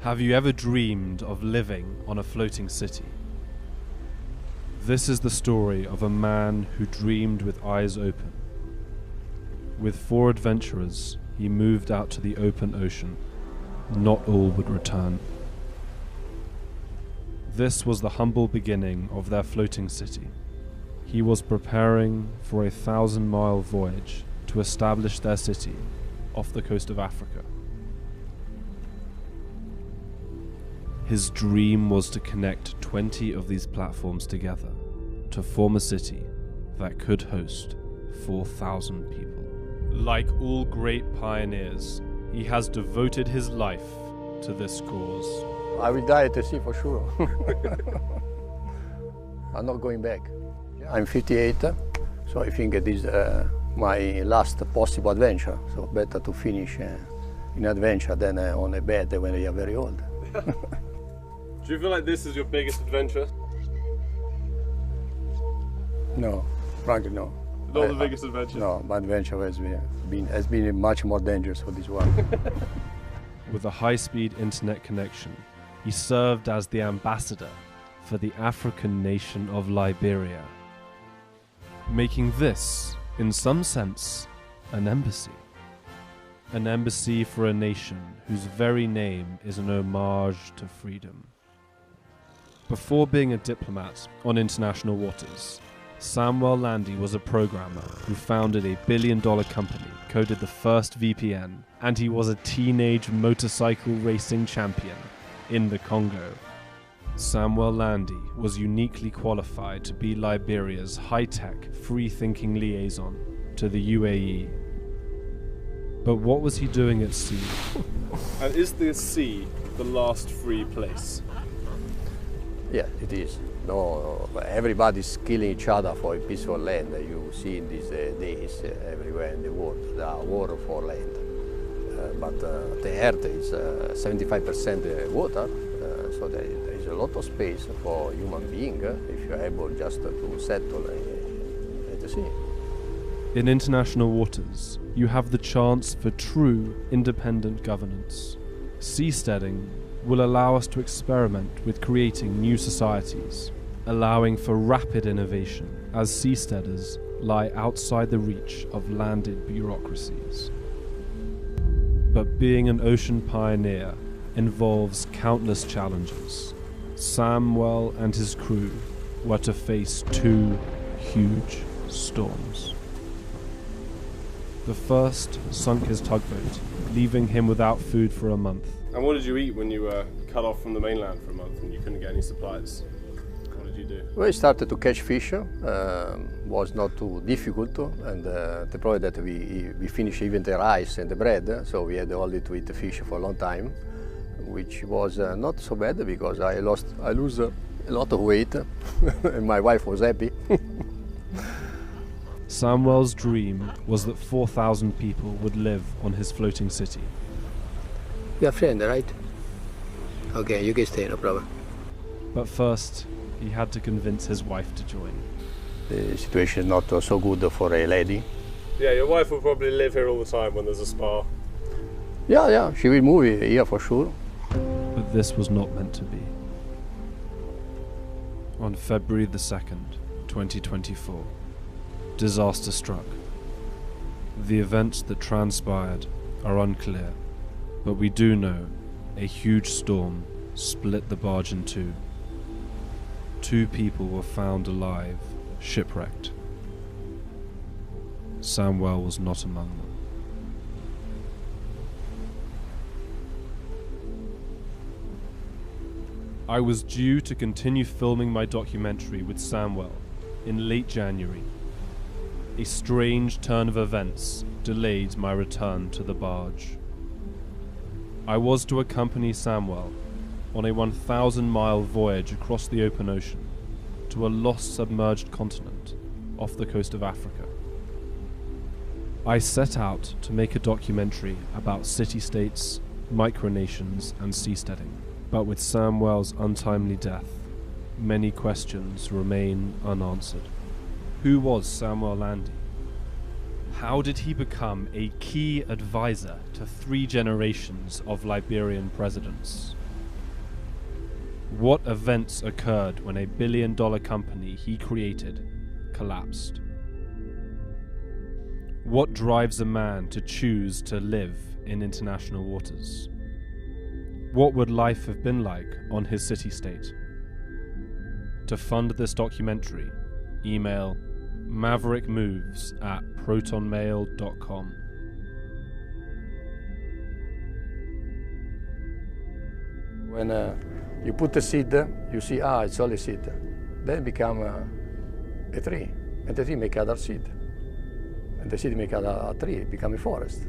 Have you ever dreamed of living on a floating city? This is the story of a man who dreamed with eyes open. With 4 adventurers, he moved out to the open ocean. Not all would return. This was the humble beginning of their floating city. He was preparing for a 1,000-mile voyage to establish their city off the coast of Africa. His dream was to connect 20 of these platforms together to form a city that could host 4,000 people. Like all great pioneers, he has devoted his life to this cause. I will die at the sea for sure. I'm not going back. I'm 58, so I think it is my last possible adventure. So better to finish in adventure than on a bed when you are very old. Do you feel like this is your biggest adventure? No, frankly no. Not the biggest adventure? No, my adventure has been much more dangerous for this one. With a high-speed internet connection, he served as the ambassador for the African nation of Liberia, making this, in some sense, an embassy. An embassy for a nation whose very name is an homage to freedom. Before being a diplomat on international waters, Samuel Landi was a programmer who founded a billion-dollar company, coded the first VPN, and he was a teenage motorcycle racing champion in the Congo. Samuel Landi was uniquely qualified to be Liberia's high-tech, free-thinking liaison to the UAE. But what was he doing at sea? And is the sea the last free place? Yeah, it is. No, everybody's killing each other for a piece of land. You see in these days everywhere in the world, there are war for land. But the earth is 75% water, so there is a lot of space for human being if you're able just to settle at the sea. In international waters, you have the chance for true independent governance. Seasteading will allow us to experiment with creating new societies, allowing for rapid innovation as seasteaders lie outside the reach of landed bureaucracies. But being an ocean pioneer involves countless challenges. Samuel and his crew were to face 2 huge storms. The first sunk his tugboat, leaving him without food for a month. And what did you eat when you were cut off from the mainland for a month and you couldn't get any supplies? What did you do? We started to catch fish. Was not too difficult, and the problem that we finished even the rice and the bread, so we had only to eat the fish for a long time, which was not so bad because I lose a lot of weight, and my wife was happy. Samuel's dream was that 4,000 people would live on his floating city. You're a friend, right? Okay, you can stay, no problem. But first, he had to convince his wife to join. The situation is not so good for a lady. Yeah, your wife will probably live here all the time when there's a spa. Yeah, she will move here for sure. But this was not meant to be. On February the 2nd, 2024, disaster struck. The events that transpired are unclear, but we do know a huge storm split the barge in 2. 2 people were found alive, shipwrecked. Samuel was not among them. I was due to continue filming my documentary with Samuel in late January. A strange turn of events delayed my return to the barge. I was to accompany Samuel on a 1,000-mile voyage across the open ocean to a lost submerged continent off the coast of Africa. I set out to make a documentary about city-states, micronations, and seasteading, but with Samuel's untimely death, many questions remain unanswered. Who was Samuel Landi? How did he become a key advisor to 3 generations of Liberian presidents? What events occurred when a billion-dollar company he created collapsed? What drives a man to choose to live in international waters? What would life have been like on his city-state? To fund this documentary, email maverickmoves@protonmail.com. When you put the seed, you see, it's only seed. Then it become a tree, and the tree make other seed. And the seed make other tree, it become a forest.